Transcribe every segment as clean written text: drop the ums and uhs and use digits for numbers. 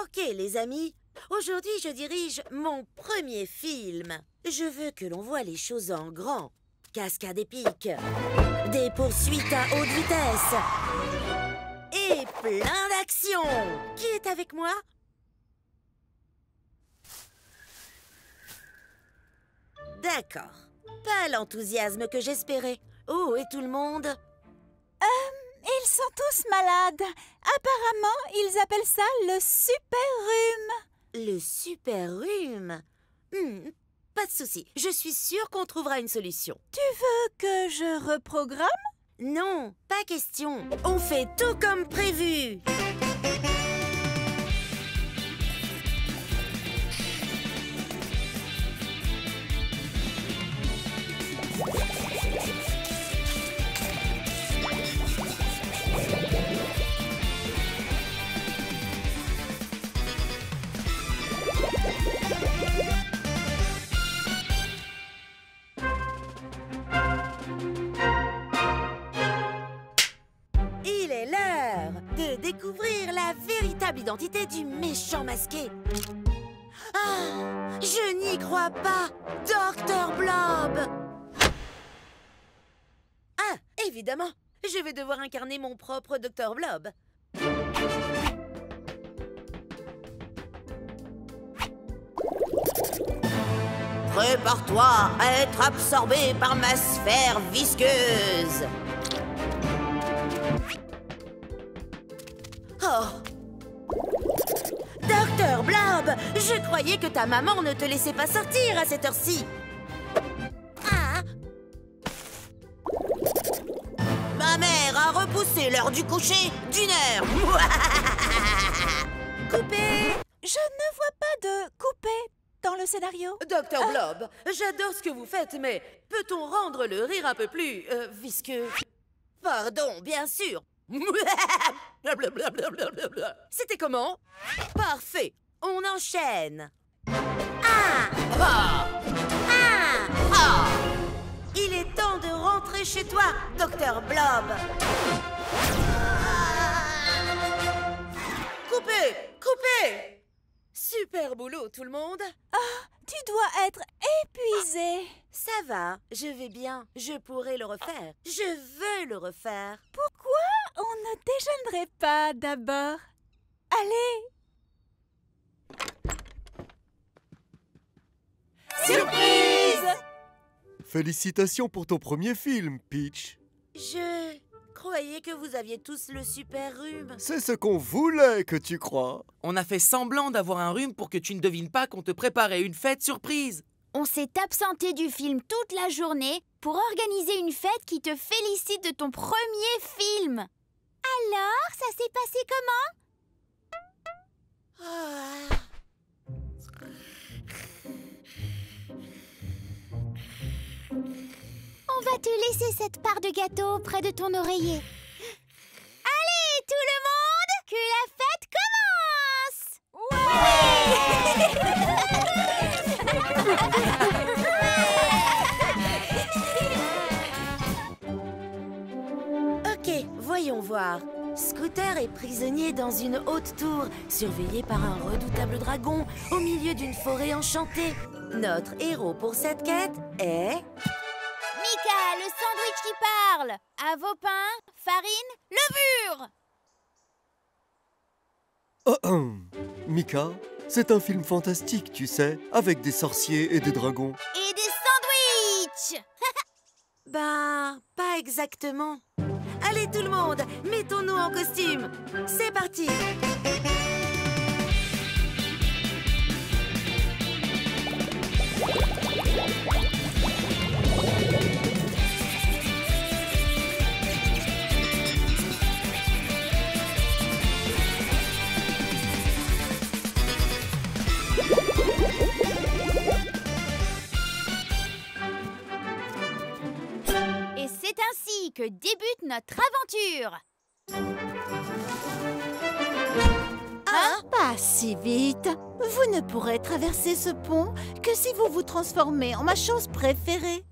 Ok, les amis. Aujourd'hui, je dirige mon premier film. Je veux que l'on voit les choses en grand. Cascade épique, des poursuites à haute vitesse et plein d'action. Qui est avec moi? D'accord. Pas l'enthousiasme que j'espérais. Oh, et tout le monde? Ils sont tous malades. Apparemment, ils appellent ça le super rhume. Le super rhume? Pas de souci. Je suis sûre qu'on trouvera une solution. Tu veux que je reprogramme? Non, pas question. On fait tout comme prévu. Il est l'heure de découvrir la véritable identité du méchant masqué. Ah, je n'y crois pas, Dr. Blob. Ah, évidemment, je vais devoir incarner mon propre Dr. Blob. Prépare-toi à être absorbé par ma sphère visqueuse. Oh! Dr. Blob, je croyais que ta maman ne te laissait pas sortir à cette heure-ci. Ah! Ma mère a repoussé l'heure du coucher d'1 heure. Coupé! Je ne vois pas de coupé dans le scénario. Dr. Blob, j'adore ce que vous faites, mais peut-on rendre le rire un peu plus visqueux? Pardon, bien sûr. C'était comment? Parfait. On enchaîne. Ah! Ah! Ah! Ah! Il est temps de rentrer chez toi, Dr. Blob. Coupez! Coupez! Super boulot, tout le monde. Tu dois être épuisé. Ça va, je vais bien. Je pourrai le refaire. Je veux le refaire. Pourquoi on ne déjeunerait pas d'abord? Allez! Surprise! Félicitations pour ton premier film, Peach. Je croyais que vous aviez tous le super rhume. C'est ce qu'on voulait que tu crois. On a fait semblant d'avoir un rhume pour que tu ne devines pas qu'on te préparait une fête surprise. On s'est absenté du film toute la journée pour organiser une fête qui te félicite de ton premier film. Alors, ça s'est passé comment? Ah. On va te laisser cette part de gâteau près de ton oreiller. Allez, tout le monde, que la fête commence! Ok, voyons voir. Scooter est prisonnier dans une haute tour, surveillé par un redoutable dragon au milieu d'une forêt enchantée. Notre héros pour cette quête est... Mika, le sandwich qui parle. À vos pains, farine, levure. Mika, c'est un film fantastique, tu sais, avec des sorciers et des dragons. Et des sandwichs. Ben, pas exactement. Allez tout le monde, mettons-nous en costume. C'est parti. Et c'est ainsi que débute notre aventure. Pas si vite. Vous ne pourrez traverser ce pont que si vous vous transformez en ma chose préférée.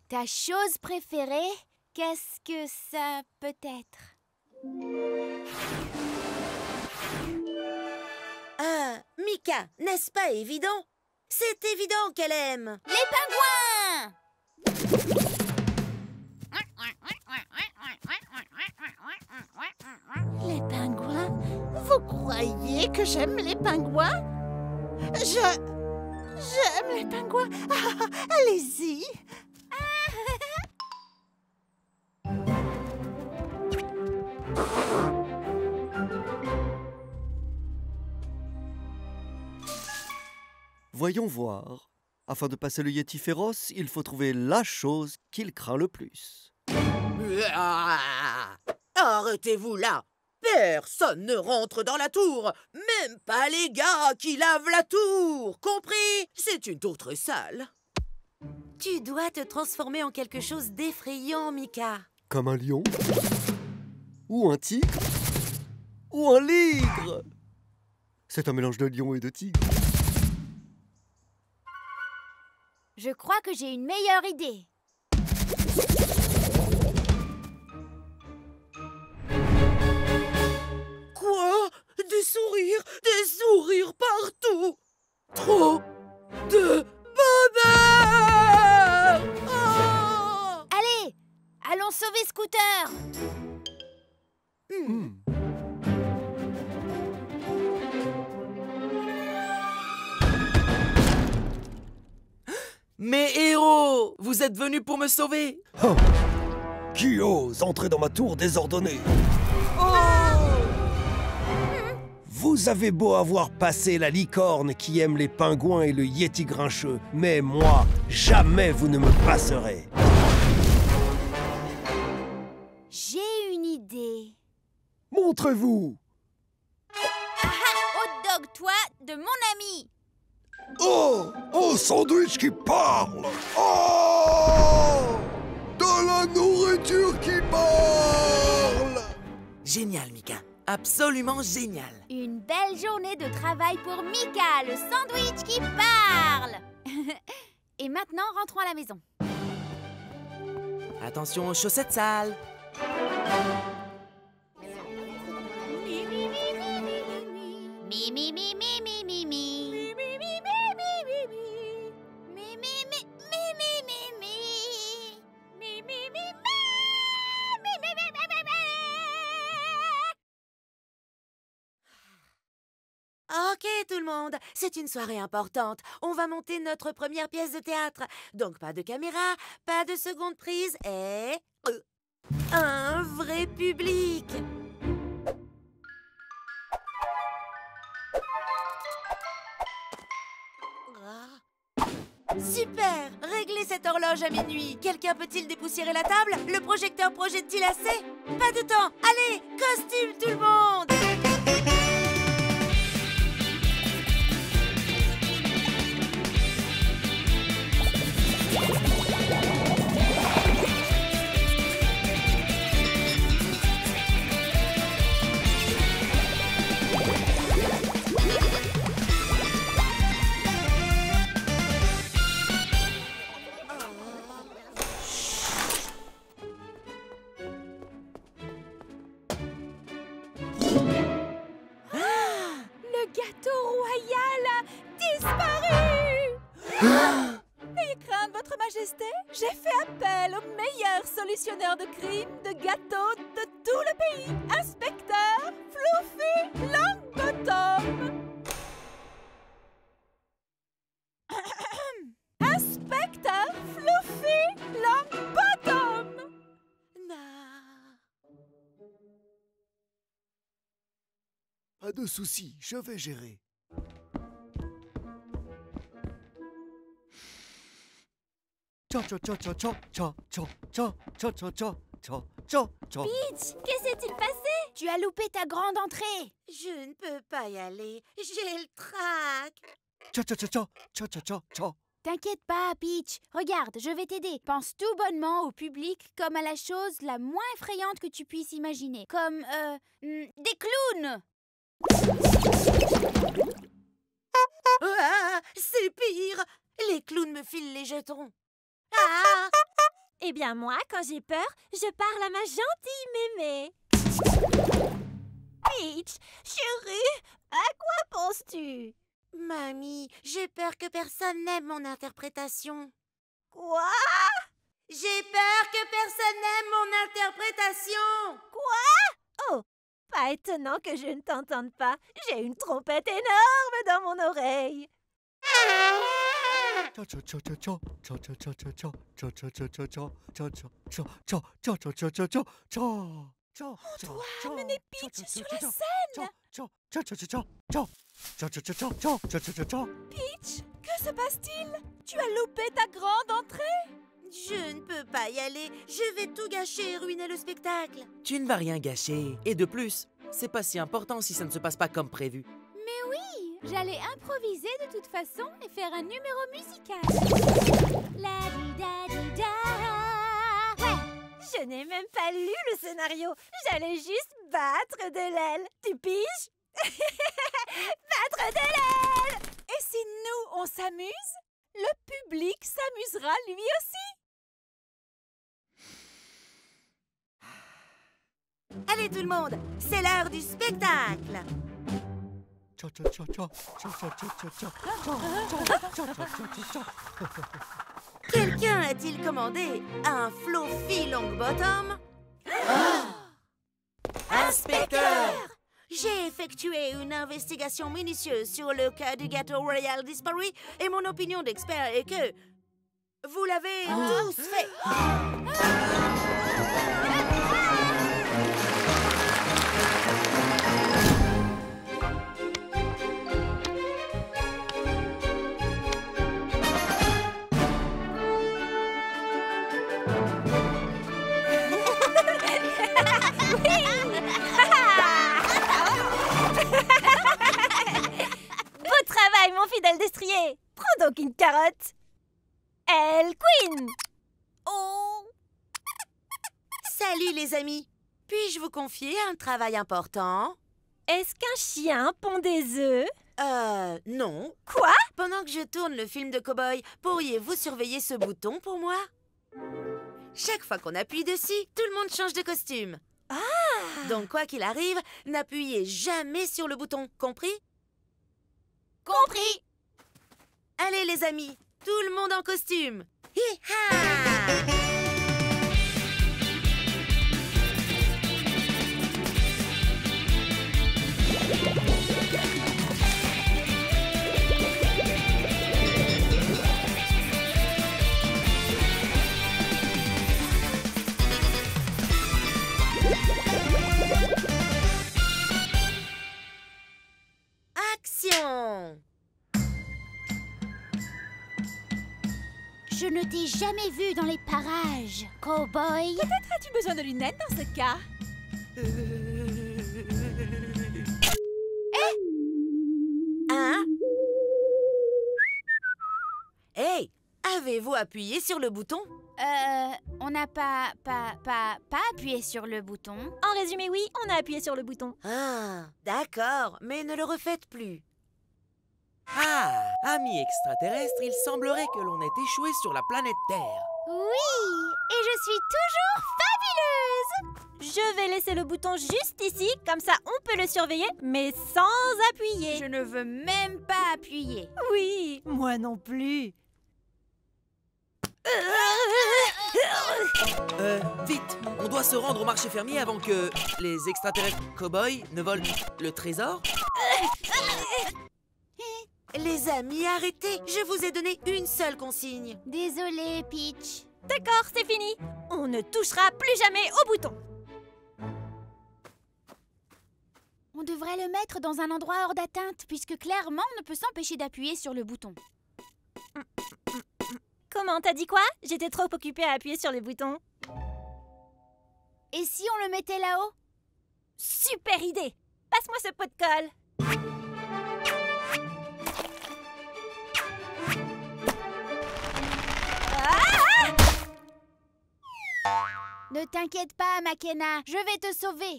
Ta chose préférée, qu'est-ce que ça peut être? Mika, n'est-ce pas évident? C'est évident qu'elle aime. Les pingouins! Les pingouins? Vous croyez que j'aime les pingouins? J'aime les pingouins. Ah, allez-y. Voyons voir. Afin de passer le Yeti féroce, il faut trouver la chose qu'il craint le plus. Ah, arrêtez-vous là! Personne ne rentre dans la tour, même pas les gars qui lavent la tour, compris? C'est une tour très sale. Tu dois te transformer en quelque chose d'effrayant, Mika. Comme un lion? Ou un tigre? Ou un ligre? C'est un mélange de lion et de tigre. Je crois que j'ai une meilleure idée. Quoi? Des sourires partout! Trop de bonheur! Oh! Allez, allons sauver Scooter. Mes héros! Vous êtes venus pour me sauver? Oh. Qui ose entrer dans ma tour désordonnée? Vous avez beau avoir passé la licorne qui aime les pingouins et le yéti grincheux, mais moi, jamais vous ne me passerez. J'ai une idée. Montrez-vous. Hot dog, toi, de mon ami. Oh! Oh, sandwich qui parle! Oh! De la nourriture qui parle! Génial, Mika. Absolument génial. Une belle journée de travail pour Mika, le sandwich qui parle. Et maintenant, rentrons à la maison. Attention aux chaussettes sales. Mi, mi, mi, mi, mi, mi, mi, mi, mi, mi, mi. Ok, tout le monde, c'est une soirée importante. On va monter notre première pièce de théâtre. Donc pas de caméra, pas de seconde prise et... un vrai public. Super! Réglez cette horloge à minuit. Quelqu'un peut-il dépoussiérer la table? Le projecteur projette-t-il assez? Pas de temps. Allez, costume tout le monde! J'ai fait appel au meilleur solutionnaire de crimes de gâteaux de tout le pays, Inspecteur Fluffy Longbottom. Inspecteur Fluffy Longbottom. Pas de souci, je vais gérer. Peach, que s'est-il passé? Tu as loupé ta grande entrée. Je ne peux pas y aller. J'ai le trac. T'inquiète pas, Peach. Regarde, je vais t'aider. Pense tout bonnement au public comme à la chose la moins effrayante que tu puisses imaginer. Comme, des clowns. Ah, c'est pire. Les clowns me filent les jetons. Ah! Eh bien moi, quand j'ai peur, je parle à ma gentille mémé. Peach, chérie, à quoi penses-tu? Mamie, j'ai peur que personne n'aime mon interprétation. Quoi? J'ai peur que personne n'aime mon interprétation. Pas étonnant que je ne t'entende pas. J'ai une trompette énorme dans mon oreille. Amenez Peach sur la scène. Peach, que se passe-t-il? Tu as loupé ta grande entrée? Je ne peux pas y aller. Je vais tout gâcher et ruiner le spectacle. Tu ne vas rien gâcher. Et de plus, c'est pas si important si ça ne se passe pas comme prévu. Mais oui, j'allais improviser de toute façon et faire un numéro musical. La di da di da. Ouais. Je n'ai même pas lu le scénario. J'allais juste battre de l'aile. Tu piges? Battre de l'aile! Et si nous, on s'amuse, le public s'amusera lui aussi. Allez tout le monde, c'est l'heure du spectacle. Quelqu'un a-t-il commandé un Fluffy Longbottom? Inspecteur! J'ai effectué une investigation minutieuse sur le cas du gâteau royal disparu et mon opinion d'expert est que vous l'avez tous fait. Beau travail, mon fidèle destrier. Prends donc une carotte. Elle Queen. Oh! Salut les amis. Puis-je vous confier un travail important? Est-ce qu'un chien pond des œufs? Non. Quoi? Pendant que je tourne le film de cow-boy, pourriez-vous surveiller ce bouton pour moi? Chaque fois qu'on appuie dessus, tout le monde change de costume. Ah! Donc quoi qu'il arrive, n'appuyez jamais sur le bouton, compris? Compris. Allez les amis, tout le monde en costume. Hi-ha! Action! Je ne t'ai jamais vu dans les parages, cowboy. Peut-être as-tu besoin de lunettes dans ce cas? Hein? Hey, avez-vous appuyé sur le bouton? On n'a pas appuyé sur le bouton. En résumé, oui, on a appuyé sur le bouton. Ah, d'accord, mais ne le refaites plus. Ah, amis extraterrestres, il semblerait que l'on ait échoué sur la planète Terre. Oui, et je suis toujours fabuleuse. Je vais laisser le bouton juste ici, comme ça on peut le surveiller, mais sans appuyer. Je ne veux même pas appuyer. Oui, moi non plus. Vite, on doit se rendre au marché fermier avant que les extraterrestres cow-boys ne volent le trésor. Les amis, arrêtez. Je vous ai donné une seule consigne. Désolée, Peach. D'accord, c'est fini. On ne touchera plus jamais au bouton. On devrait le mettre dans un endroit hors d'atteinte, puisque clairement on ne peut s'empêcher d'appuyer sur le bouton. Comment, t'as dit quoi? J'étais trop occupée à appuyer sur les boutons. Et si on le mettait là-haut? Super idée! Passe-moi ce pot de colle. Ne t'inquiète pas, Makena, je vais te sauver.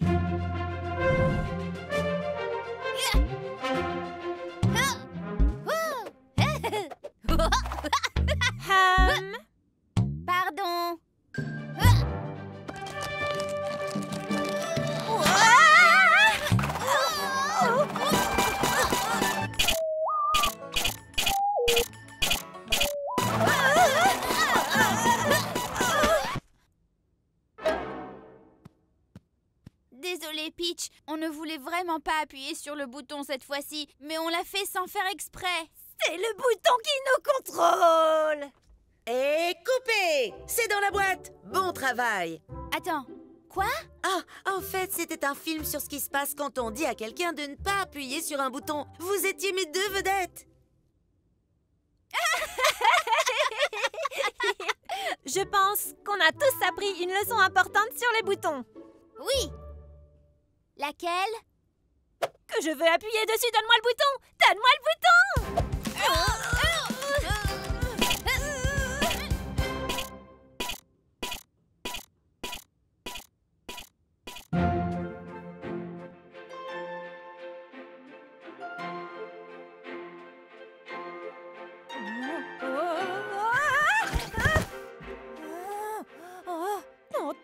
Pardon. Peach. On ne voulait vraiment pas appuyer sur le bouton cette fois-ci, mais on l'a fait sans faire exprès. C'est le bouton qui nous contrôle. Et coupé! C'est dans la boîte! Bon travail! Attends, quoi? Ah, en fait, c'était un film sur ce qui se passe quand on dit à quelqu'un de ne pas appuyer sur un bouton. Vous étiez mes deux vedettes! Je pense qu'on a tous appris une leçon importante sur les boutons. Oui. Laquelle? Que je veux appuyer dessus, donne-moi le bouton! Donne-moi le bouton!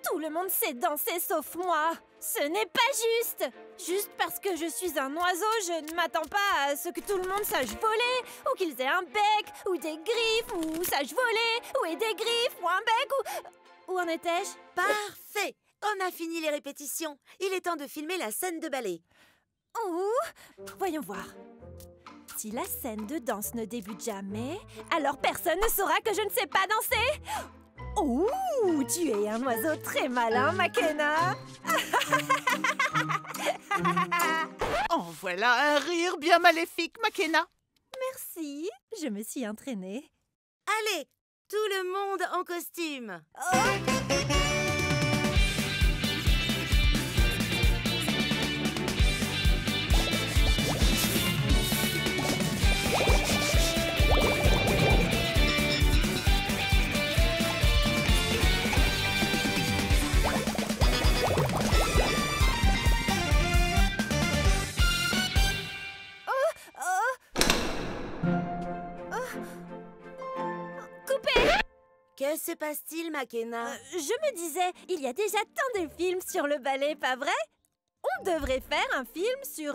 Tout le monde sait danser sauf moi. Ce n'est pas juste. Juste parce que je suis un oiseau, je ne m'attends pas à ce que tout le monde sache voler, ou qu'ils aient un bec, ou des griffes, ou sachent voler, ou aient des griffes, ou un bec, ou... Où en étais-je? Parfait! On a fini les répétitions. Il est temps de filmer la scène de ballet. Oh, voyons voir. Si la scène de danse ne débute jamais, alors personne ne saura que je ne sais pas danser. Oh, tu es un oiseau très malin, Makena. En voilà un rire bien maléfique, Makena. Merci, je me suis entraînée. Allez, tout le monde en costume. Que se passe-t-il, Makena? Je me disais, il y a déjà tant de films sur le ballet, pas vrai? On devrait faire un film sur...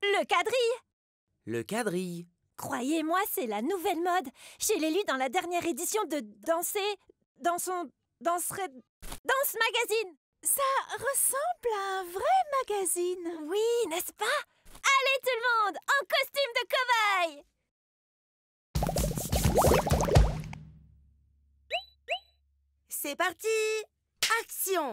le quadrille. Le quadrille. Croyez-moi, c'est la nouvelle mode. Je l'ai lu dans la dernière édition de Danser... dans son... Danse Magazine. Ça ressemble à un vrai magazine. Oui, n'est-ce pas? Allez tout le monde, en costume de cobaye! C'est parti! Action!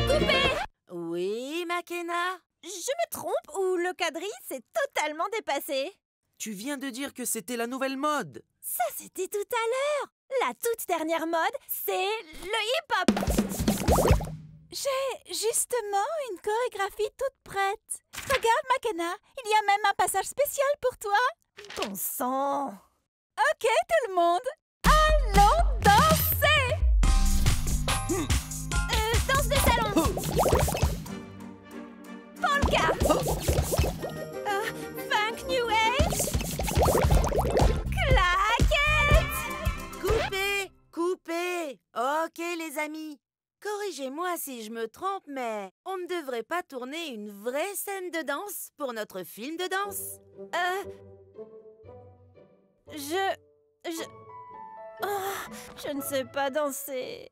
Coupé! Oui, Makena? Je me trompe ou le quadrille s'est totalement dépassé? Tu viens de dire que c'était la nouvelle mode. Ça, c'était tout à l'heure. La toute dernière mode, c'est le hip-hop. J'ai justement une chorégraphie toute prête. Regarde, Makena, il y a même un passage spécial pour toi. Bon sang! Ok, tout le monde, allons danser! Danse de salon! Polka! Funk New Age! Claquette! Coupé! Coupé! Ok, les amis. Corrigez-moi si je me trompe, mais on ne devrait pas tourner une vraie scène de danse pour notre film de danse? Je ne sais pas danser.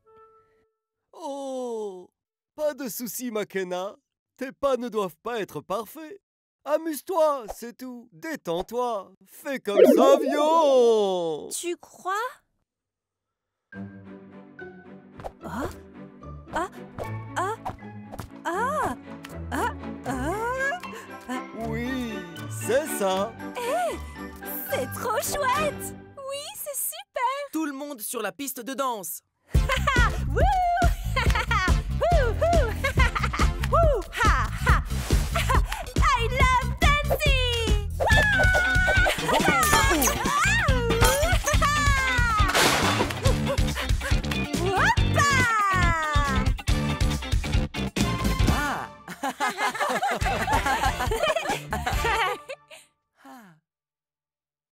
Oh, pas de souci, Makena. Tes pas ne doivent pas être parfaits. Amuse-toi, c'est tout. Détends-toi. Fais comme Savion. Tu crois? Oui, c'est ça. C'est trop chouette! Oui, c'est super. Tout le monde sur la piste de danse.